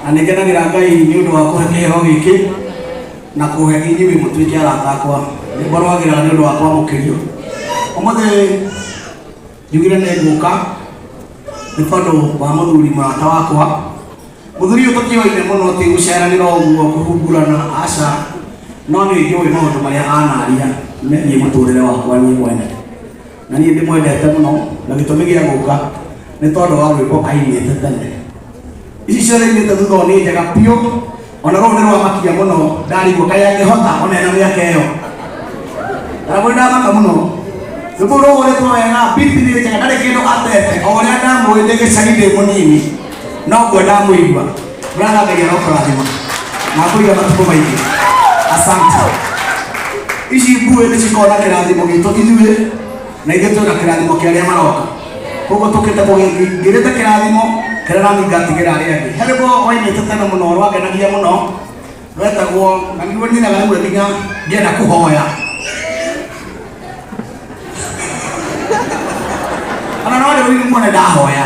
Anegenagĩra Ngai nĩ ũndũ wa kũhe kĩheo gĩkĩ na kũhe inyuĩ mũtuĩke arata akwa. Nĩ mbarũagĩra nĩ ũndũ wa kwamũkĩrio. Ũmũthĩ njugire nĩ ngũka nĩ tondũ wa mũthuri mũrata wakwa. Mũthuri ũyũ tũtiũĩ mũno atĩ gũceranĩra ũguo kũhungurana aca, no nĩ njũĩ maũndũ marĩa anaria megiĩ mũtũrĩre wakwa niĩ mwene. Na niĩ ndĩmwendete mũno na gĩtũmi gĩa gũka nĩ tondũ wa rwĩmbo ainĩte tene. Ici ciothe ainĩte thutha nĩ njega biũ, ona rũu nĩ rwamakia mũno ndarigwo kaĩ angĩhota ona ena mĩaka ĩyo. Ndaragwo ndamaka mũno. Rwĩmbo rũu rũrĩtwo wega, biti nĩ njega, ndarĩ kĩndũ atete, o ũrĩa ndamũĩ ndĩ gĩcagi ndĩ mũnini, noguo ndamũigua. Mũragathagia no kũrathima na kũiga matukũ maingĩ. Asante. Ici mbuĩ nĩ cikoragwo na kĩrathimo gitũ ithuĩ na ithuĩ twĩna kĩrathimo kĩa arĩa maroka. Koguo tũkĩte ngĩrĩte kĩrathimo kĩrĩa nani ngatigĩra arĩa angĩ. He rwĩmbo wainĩte tene mũno rwagenagia mũno rwetagwo, na nĩguo nyinaga rĩmwe nginya ngĩenda kũhoya. Ona no rĩu muone ndahoya.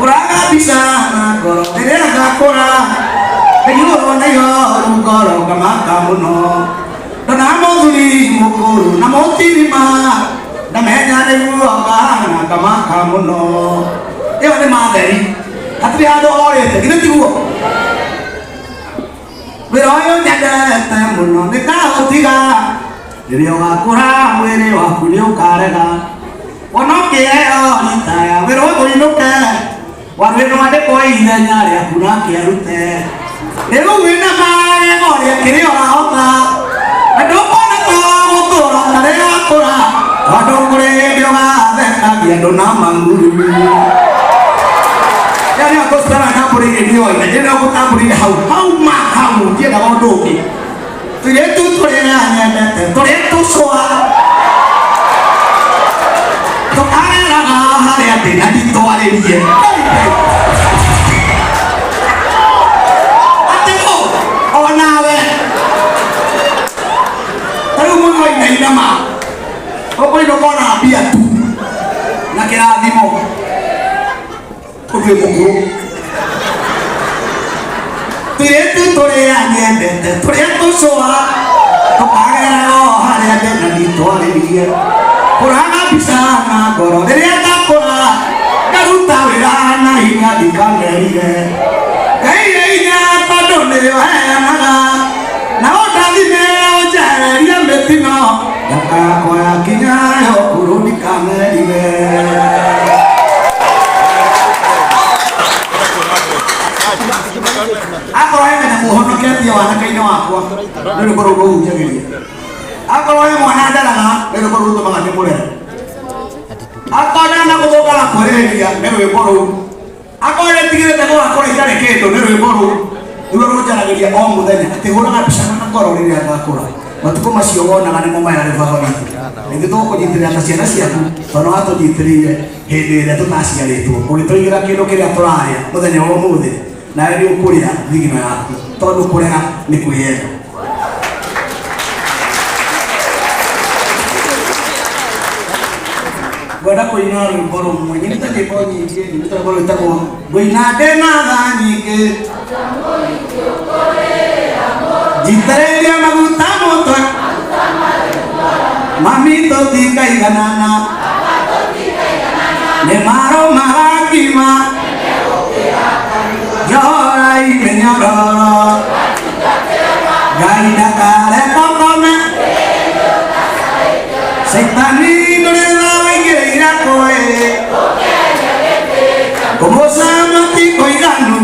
Ũraga mbica na ngoro rĩrĩa ngakũra, ĩiyũrwo nĩ ihoru ngoro ngamaka mũno. Ndona mũthuri mũkũrũ na mũtirima, ndamenya nĩguo ngahana ngamaka mũno. Ĩyo nĩ matheri, hatirĩ handũ orĩte, githĩ tiguo? Wĩra ũyũ nyendete mũno nĩngaũtiga, rĩrĩa ũgakũra mwĩrĩ waku nĩũkarega. Wona ũkĩheo nĩtaya wĩra ũyũ ũinũke, warwĩrwo andĩkwo ithenya rĩaku na kĩarute. Rĩu wĩna magego rĩa kĩrĩa ũrahota, na ndũkona ta gũtũra ta rĩrĩa wakũra, tondũ kũrĩ hĩndĩ ũgathekagia andũ na manguru. Yani akostara tambũrĩire nĩoĩ, ndĩrenda gũtambũrĩire hau ndiendaga ũndũ ũngĩ. Tũirĩtu tũrĩa nyendete tũrĩa tũcũa, tũkareraga harĩa ndĩ na nditwarĩrie. Onawe tarĩu mũno inainama ũkũinũka kona mbia tu na kĩrathimo ũndũ mũkũrũ. Tũirĩtu tũrĩa nyendete tũrĩa tũcũa, tũkagerera o harĩa ndĩ na nditwarĩrie. Kũraga mbica na ngoro rĩrĩa ngakũra, ngaruta wĩra na hinya ndikamerire. Ngai nĩ hinya tondũ nĩwe ũheanaga, na ũndathime ũnjehererie mĩtino, ndakakoya kinya ũkũrũ ndikamerire. Akorwo he mena mũhonoketie wanake-inĩ wakwa nĩ rwĩmbo rũu rũhunjagĩria. Akorwo he mwana nderaga nĩ rwĩmbo rũu rũtũmaga ndĩmũrere. Akorwo ndana gũthũka na kwĩrĩhĩria nĩ rwĩmbo rũu. Akorwo nĩtigĩrĩte gũgakũra itarĩ kĩndũ nĩ rwĩmbo rũu. Nĩruo rũnjaragĩria o mũthenya atĩ hũraga mbica na ngoro rĩrĩa ngakũra. Matukũ macio wonaga nĩmo maya nĩ favorite. Ningĩ tũgũkũnyitĩrĩra ta ciana ciaku tondũ watũnyitĩrĩire hĩndĩ ĩrĩa tũtaciarĩtwo. Ũgĩtũigĩra kĩndũ kĩrĩa tũrarĩa mũthenya wa ũmũthĩ, nawe nĩ ũkũrĩa thigino yaku tondũ kũrera nĩ kwĩyenda. Ngwenda kũina rwĩmbo rũmwe, nyinĩte nyĩmbo nyingĩ, nyinĩte rwĩmbo rwĩtagwo ngũina ndĩna tha nyingĩ, njitĩrĩria maguta mũtwe, mami tũtikaiganana, nĩ marũmaga ngima, njohora imenyororo, Ngai ndakareka ngome, Saitani ndũrĩra waingĩrĩire kũĩ, kũmũca matiko iganu,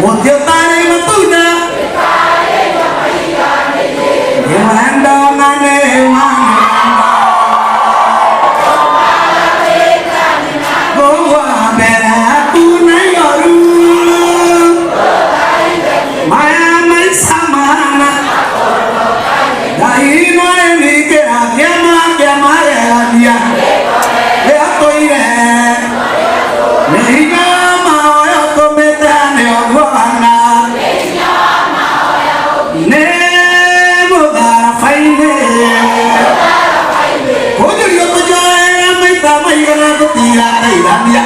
mũtĩ ũtarĩ matunda, nĩ wendo na nĩ wanga, gũgwa mbere yaku na igoru, maya maica mahana, Ngai nĩarĩningĩra kĩama kĩa magegania, gĩatũire nĩ hinya mahoya ũtũmĩte nĩ ũguana, nĩ mũtharaba-inĩ kũnjũrio tũnjoera maita maigana tũtirateithania.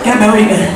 Cái biểu hiện